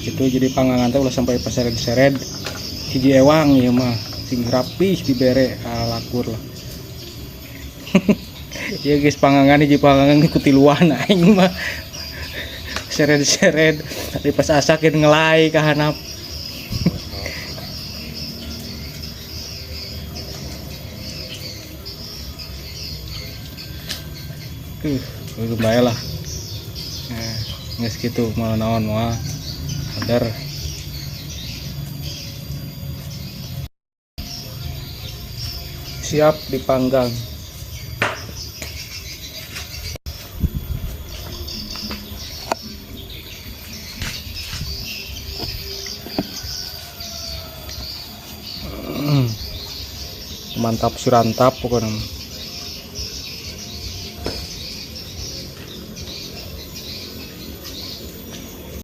gitu jadi panggangan teh ulah sampai paseret-seret hiji ewang ya mah sing rapih dibere lakur lah. Ya guys panggangan hiji panggangan ikuti luan aing mah seret-seret di pas asakeun ngelai ka handap. Lumayan lah. Nges gitu mau naon mah agar siap dipanggang. Mantap surantap pokoknya.